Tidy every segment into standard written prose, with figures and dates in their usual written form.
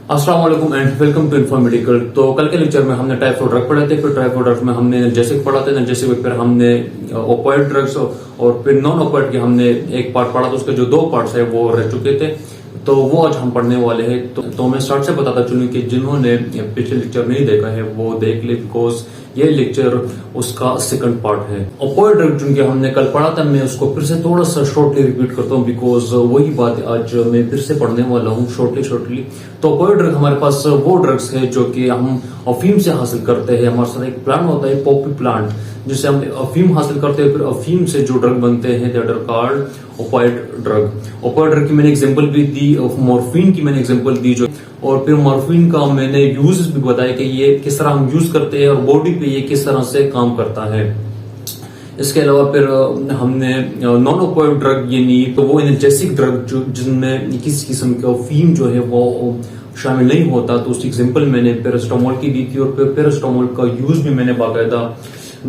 अस्सलाम वालेकुम and welcome to Inform Medical. तो कल के लेक्चर में हमने टाइफाइड ड्रग पढ़े थे, फिर टाइफाइड ड्रग में हमने एनाल्जेसिक पढ़ा था, एनाल्जेसिक में फिर हमने ओपियोइड ड्रग्स और फिर नॉन ओपियोइड के हमने एक पार्ट पढ़ा था, उसके जो दो पार्ट्स है वो रह चुके थे, तो वो आज हम पढ़ने वाले हैं। तो मैं स्टार्ट से बताता चलूं कि जिन्होंने पिछले लेक्चर नहीं देखा है वो देख ले, बिकॉज ये लेक्चर उसका सेकंड पार्ट है। ओपियोइड ड्रग जिनके हमने कल पढ़ा था, मैं उसको फिर से थोड़ा सा शॉर्टली रिपीट करता हूँ, बिकॉज वही बात आज मैं फिर से पढ़ने वाला हूँ शॉर्टली। तो ओपियोइड ड्रग हमारे पास वो ड्रग्स है जो कि हम अफीम से हासिल करते हैं। हमारे साथ एक प्लांट होता है पॉपी प्लांट, जिससे हम अफीम हासिल करते हैं, फिर अफीम से जो ड्रग बनते हैं that are called opioid drug. Opioid drug की मैंने एग्जांपल भी दी, मॉर्फिन की मैंने एग्जांपल दी जो, और फिर मॉर्फिन का मैंने यूज भी बताया कि ये किस तरह हम यूज करते हैं और बॉडी पे ये किस तरह से काम करता है। इसके अलावा फिर हमने नॉन ओपियोइड ड्रग यानी तो वो एनाल्जेसिक ड्रग जो जिनमें किसी किस्म का फीम जो है वो शामिल नहीं होता, तो उसकी एग्जांपल मैंने पैरास्टामोल की दी थी, और फिर पैरास्टामोल का यूज भी मैंने बाकायदा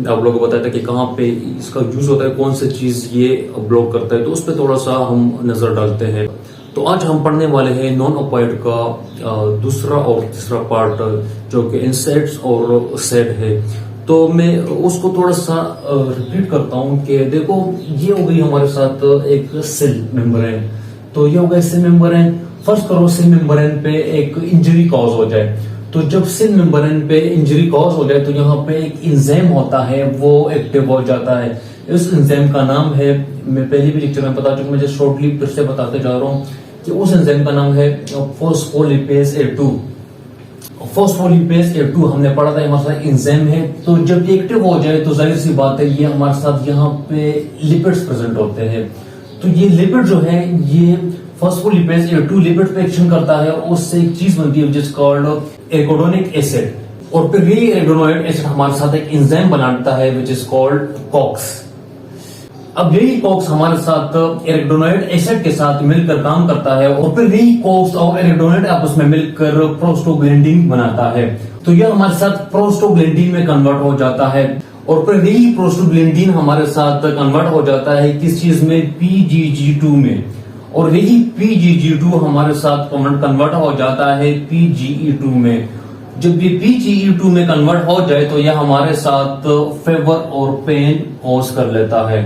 आप लोगों को बताया था कि कहाँ पे इसका यूज होता है, कौन सी चीज ये ब्लॉक करता है, तो उस पर थोड़ा सा हम नजर डालते हैं। तो आज हम पढ़ने वाले हैं नॉन ओपियोइड का दूसरा और तीसरा पार्ट जो कि इंसेक्ट्स और सेड है। तो मैं उसको थोड़ा सा रिपीट करता हूं कि देखो, ये हो गई हमारे साथ एक सेल मेम्ब्रेन। तो ये हो गया सेल मेम्ब्रेन। फर्स्ट करो सेल मेम्ब्रेन पे एक इंजरी कॉज हो जाए, तो जब सेल मेम्ब्रेन पे इंजरी कॉज हो जाए तो यहाँ पे एक इंजाइम होता है वो एक्टिव हो जाता है। इस इंजाइम का नाम है, मैं पहले भी लेक्चर में बता चुका, मैं शॉर्टली फिर से बताते जा रहा हूँ कि उस एंजाइम का नाम है फॉस्फोलिपेज A2। फॉस्फोलिपेज A2 हमने पढ़ा था, हमारे साथ एंजाइम है। तो जब ये एक्टिव हो जाए तो जाहिर सी बात है ये हमारे साथ यहाँ पे लिपिड्स प्रेजेंट होते हैं। तो ये लिपिड जो है ये फॉस्फोलिपेज A2 लिपिड पे एक्शन करता है, और उससे एक चीज बनती है जिस कॉल्ड एरोडोनिक एसिड, और फिर ये एरोडोनिक एसिड हमारे साथ एक एंजाइम बनाता है विच इज कॉल्ड कॉक्स। अब यही कॉक्स हमारे साथ एरोडोनाइड एसिड के साथ मिलकर काम करता है, और फिर यही कॉक्स और एरोडोनाइड आपस में मिलकर प्रोस्टोग्लैंडिन बनाता है। तो यह हमारे साथ प्रोस्टोग्लैंडिन में कन्वर्ट हो जाता है, और फिर यही प्रोस्टोग्लैंडिन हमारे साथ कन्वर्ट हो जाता है किस चीज में, PGG2 में, और यही PGG2 हमारे साथ कन्वर्ट हो जाता है PGE2 में। जब ये PGE2 में कन्वर्ट हो जाए तो यह हमारे साथ फीवर और पेन कॉज कर लेता है।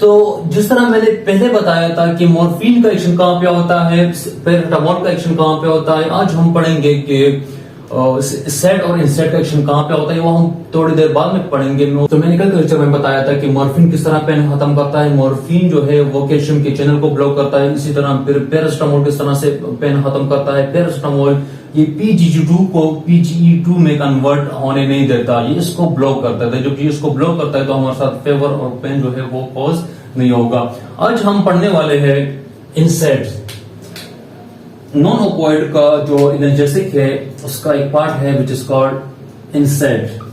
तो जिस तरह मैंने पहले बताया था कि मॉर्फिन का एक्शन कहां पे होता है, पैरास्टामोल का एक्शन कहां पे होता है, आज हम पढ़ेंगे कि सेड और इंसेक्ट का एक्शन कहां पे होता है, वो हम थोड़ी देर बाद में पढ़ेंगे। तो मैंने कल लेक्चर में बताया था कि मॉर्फिन किस तरह पेन खत्म करता है। मॉर्फिन जो है वो कैल्शियम के चैनल को ब्लॉक करता है। इसी तरह फिर पैरास्टामोल किस तरह से पेन खत्म करता है। पैरास्टामोल ये PGG2 को PGE2 में कन्वर्ट होने नहीं देता, ये इसको ब्लॉक करता है। जब ये इसको ब्लॉक करता है तो हमारे साथ फीवर और पेन जो है वो कॉज नहीं होगा। आज हम पढ़ने वाले हैं इंसेक्ट्स। नॉन ओपियोइड का जो एनाल्जेसिक है उसका एक पार्ट है which is called insect.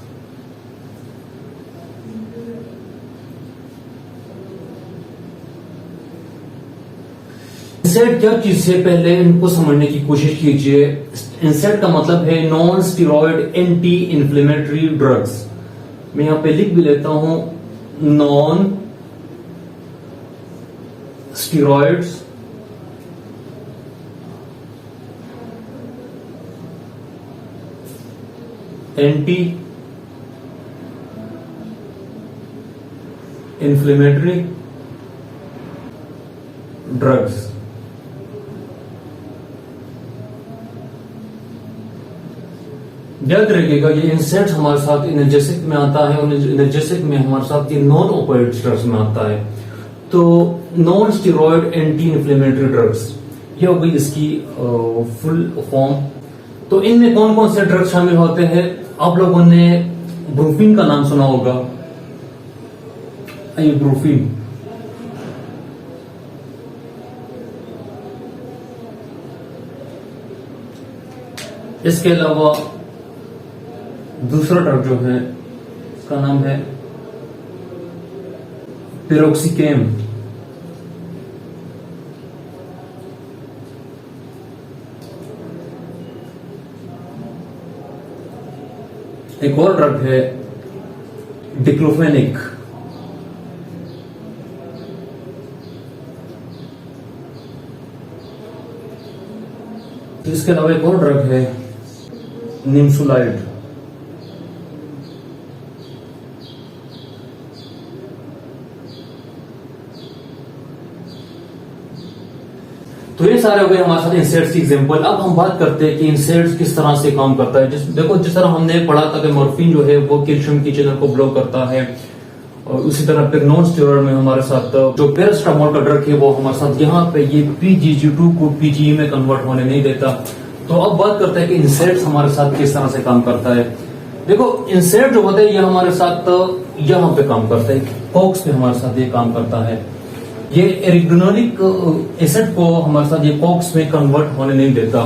Insect क्या चीज है, पहले इनको समझने की कोशिश कीजिए। इंसेक्ट का मतलब है non steroid anti inflammatory drugs. मैं यहां पे लिख भी लेता हूं, non steroids anti inflammatory drugs. याद रखिएगा ये इंसेक्ट हमारे साथ एनाल्जेसिक में आता है, और एनाल्जेसिक में हमारे साथ ये नॉन ओपियोइड ड्रग्स में आता है। तो non steroid anti inflammatory drugs ये हो गई इसकी फुल फॉर्म। तो इनमें कौन कौन से ड्रग्स शामिल होते हैं, आप लोगों ने ब्रूफिन का नाम सुना होगा। ये ब्रूफिन, इसके अलावा दूसरा ड्रग जो है उसका नाम है पिरोक्सिकेम। एक और ड्रग है डिक्लोफेनिक। इसके अलावा एक और ड्रग है निम्सुलाइड। तो ये सारे हो गए हमारे साथ इंसेट्स की एग्जांपल। अब हम बात करते हैं कि इंसेट्स किस तरह से काम करता है। देखो जिस तरह हमने पढ़ा था कि मॉर्फिन जो है वो कैल्शियम की चैनल को ब्लॉक करता है, और उसी तरह फिर नॉन स्टेरॉइड में हमारे साथ जो पैरासिटामोल का ड्रग है वो हमारे साथ यहाँ पे ये PGG2 को PGE में कन्वर्ट होने नहीं देता। तो अब बात करते हैं कि इंसेट्स हमारे साथ किस तरह से काम करता है। देखो इंसेट जो होता है ये हमारे साथ यहाँ पे काम करता है, कॉक्स पे हमारे साथ ये काम करता है। ये एरिग्नोलिक एसिड को हमारे साथ ये कॉक्स में कन्वर्ट होने नहीं देता।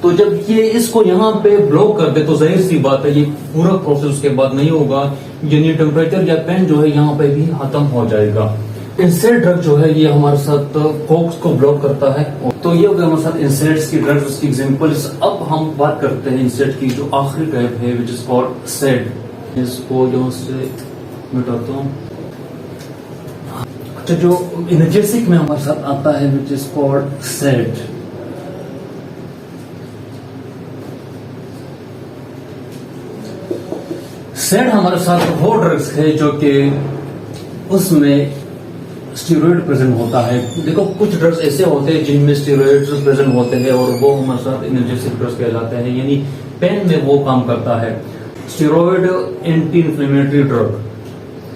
तो जब ये इसको यहाँ पे ब्लॉक कर दे तो जाहिर सी बात है ये पूरा प्रोसेस उसके बाद नहीं होगा, यानी टेम्परेचर या पेन जो है यहाँ पे भी खत्म हो जाएगा। इंसेट ड्रग जो है ये हमारे साथ कॉक्स को ब्लॉक करता है। तो ये हो गया हमारे साथ इंसेट्स की ड्रग्स, उसकी एग्जांपल्स। अब हम बात करते हैं इंसेट की जो आखिरी टाइप है विच इज कॉल्ड सेड। इसको जो से मिटाता हूँ। अच्छा, जो एनर्जेटिक में हमारे साथ आता है which is called said. Said हमारे साथ वो ड्रग्स है जो कि उसमें स्टेरॉइड प्रेजेंट होता है। देखो कुछ ड्रग्स ऐसे होते हैं जिनमें स्टेरॉइड प्रेजेंट होते हैं और वो हमारे साथ एनर्जेटिक ड्रग्स कहलाते हैं, यानी पेन में वो काम करता है। स्टेरॉइड एंटी इंफ्लेमेटरी ड्रग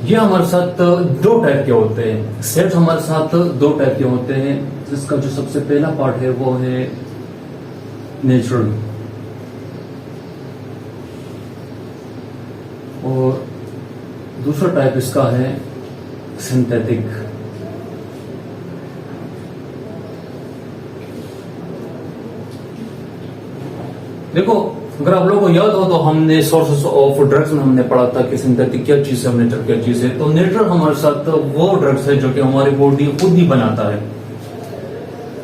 ये हमारे साथ दो टाइप के होते हैं। सेड हमारे साथ दो टाइप के होते हैं, जिसका जो सबसे पहला पार्ट है वो है नेचुरल और दूसरा टाइप इसका है सिंथेटिक। देखो अगर आप लोगों को याद हो तो हमने सोर्सेस ऑफ ड्रग्स में हमने पढ़ा था कि सिंथेटिक क्या चीज है, नेचुरल क्या चीज है। तो नेचुरल हमारे साथ वो ड्रग्स है जो कि हमारी बॉडी खुद ही बनाता है।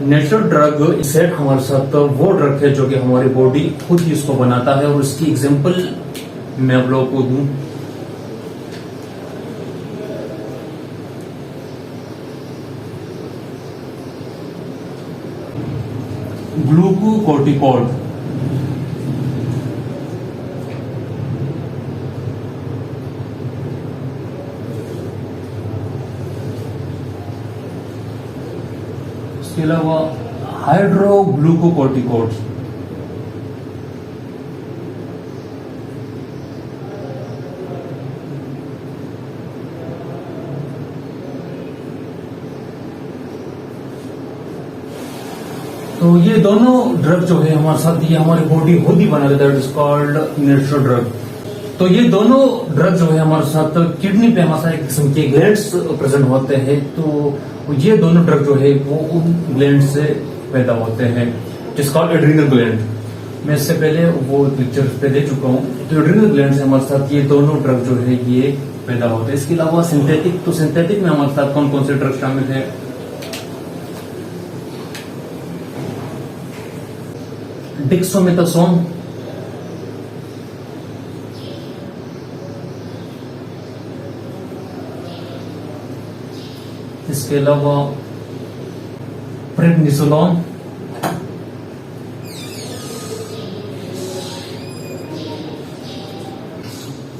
नेचुरल ड्रग सेट हमारे साथ वो ड्रग है जो कि हमारी बॉडी खुद ही इसको बनाता है, और इसकी एग्जांपल मैं आप लोगों को दूं। ग्लूकोकॉर्टिकॉइड, इसके अलावा हाइड्रोग्लूकोकॉर्टिकॉइड्स, तो ये दोनों ड्रग जो है हमारे साथ ये हमारी बॉडी खुद ही बना देता है, it is called natural drug. तो ये दोनों ड्रग जो है हमारे साथ किडनी पे हमारे साथ एक किस्म के ग्लैंड्स प्रेजेंट होते हैं। तो ये दोनों ड्रग जो है वो उन ग्लैंड से पैदा होते हैं, जिस कॉल्ड एड्रीनल ग्लैंड। मैं इससे पहले वो पिक्चर पे दे चुका हूँ। तो एड्रीनल ग्लैंड से हमारे साथ ये दोनों ड्रग जो है ये पैदा होते हैं। इसके अलावा सिंथेटिक, तो सिंथेटिक में हमारे साथ कौन कौन से ड्रग शामिल है? डिक्सोमेथासोन, इसके अलावा प्रेडनिसोलोन,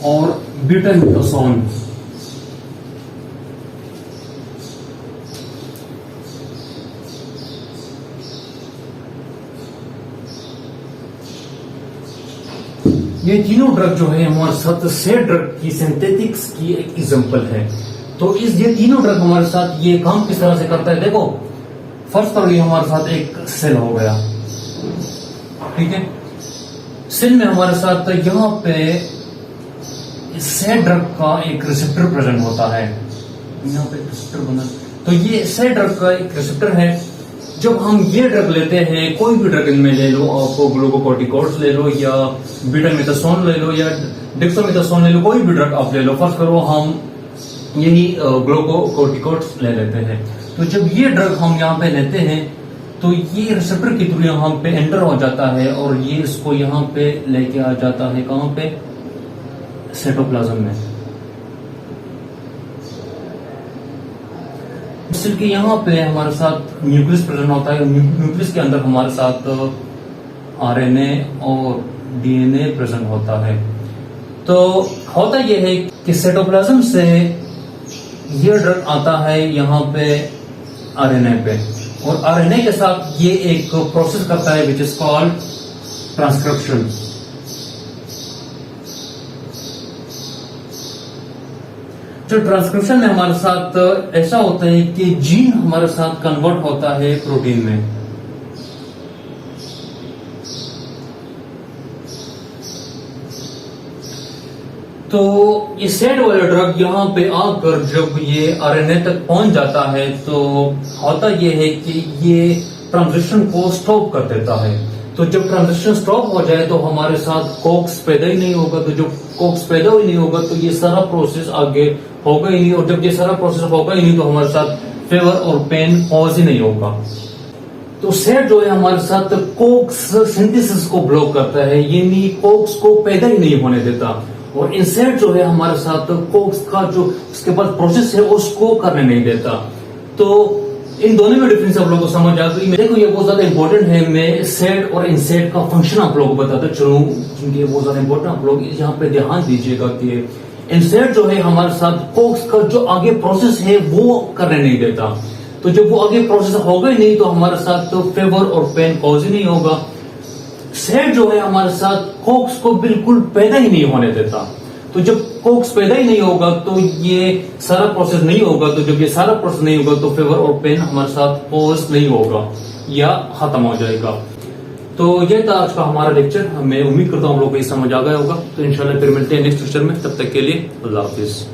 और बीटामिथासोन। ये तीनों ड्रग जो है हमारे साथ सेड ड्रग की सिंथेटिक्स की एक एग्जांपल है। तो ये तीनों ड्रग हमारे साथ ये काम किस तरह से करता है? देखो फर्स्ट तो ये हमारे साथ एक सेल हो गया, ठीक है। सेल में हमारे साथ यहाँ पे सेड ड्रग का एक रिसेप्टर प्रेजेंट होता है, यहाँ पे रिसेप्टर बना। तो ये सेड ड्रग का एक रिसेप्टर है। जब हम ये ड्रग लेते हैं, कोई भी ड्रग इनमें ले लो, आपको ग्लूकोकॉर्टिकॉइड्स ले लो या बीटामिथासोन ले लो या डिक्सोमेथासोन ले लो, कोई भी ड्रग आप ले लो, फर्स्ट करो हम यही ग्लूकोकॉर्टिकॉइड्स ले लेते हैं। तो जब ये ड्रग हम यहाँ पे लेते हैं तो ये रिसेप्टर की थ्रू यहाँ पे एंटर हो जाता है और ये इसको यहाँ पे लेके आ जाता है, कहाँ पे? साइटोप्लाज्म में। सेल के यहाँ पे हमारे साथ न्यूक्लियस प्रेजेंट होता है। न्यूक्लियस के अंदर हमारे साथ आरएनए और डीएनए प्रेजेंट होता है। तो होता यह है कि साइटोप्लाज्म से ये ड्रग आता है यहाँ पे आरएनए पे, और आरएनए के साथ ये एक प्रोसेस करता है विच इज कॉल्ड ट्रांसक्रिप्शन। जो ट्रांसक्रिप्शन में हमारे साथ ऐसा होता है कि जीन हमारे साथ कन्वर्ट होता है प्रोटीन में। तो ये सेट वाला ड्रग यहाँ पे आकर जब ये आरएनए तक पहुंच जाता है तो होता ये है कि ये ट्रांजिशन को स्टॉप कर देता है। तो जब ट्रांजिशन स्टॉप हो जाए तो हमारे साथ कोक्स पैदा ही नहीं होगा। तो जब कोक्स पैदा ही नहीं होगा तो ये सारा प्रोसेस आगे होगा ही नहीं, और जब ये सारा प्रोसेस होगा ही नहीं तो हमारे साथ फीवर और पेन कॉज ही नहीं होगा। तो सेट जो है हमारे साथ कोक्स सिंथेसिस को ब्लॉक करता है, यानी कोक्स को पैदा ही नहीं होने देता, और इंसेट जो है हमारे साथ कोक्स का जो उसके बाद प्रोसेस है उसको करने नहीं देता। तो इन दोनों में डिफरेंस आप लोगों को समझ आ गई। देखो ये बहुत ज्यादा इंपॉर्टेंट है, मैं सेट और इंसेट का फंक्शन आप लोगों को बताता चलूं, क्योंकि ये बहुत ज्यादा इंपॉर्टेंट आप लोग यहाँ पे ध्यान दीजिएगा कि इंसेट जो है हमारे साथ कोक्स का जो आगे प्रोसेस है वो करने नहीं देता। तो जब वो आगे प्रोसेस होगा ही नहीं तो हमारे साथ तो फीवर और पेन कॉज ही नहीं होगा। सेट जो है हमारे साथ कोक्स को बिल्कुल पैदा ही नहीं होने देता। तो जब कोक्स पैदा ही नहीं होगा तो ये सारा प्रोसेस नहीं होगा। तो जब ये सारा प्रोसेस नहीं होगा तो फीवर और पेन हमारे साथ कॉज नहीं होगा या खत्म हो जाएगा। तो ये था आज का हमारा लेक्चर। मैं उम्मीद करता हूँ आप लोगों को ये समझ आ गया होगा। तो इंशाल्लाह फिर मिलते हैं नेक्स्ट लेक्चर में, तब तक के लिए अल्लाह हाफिज।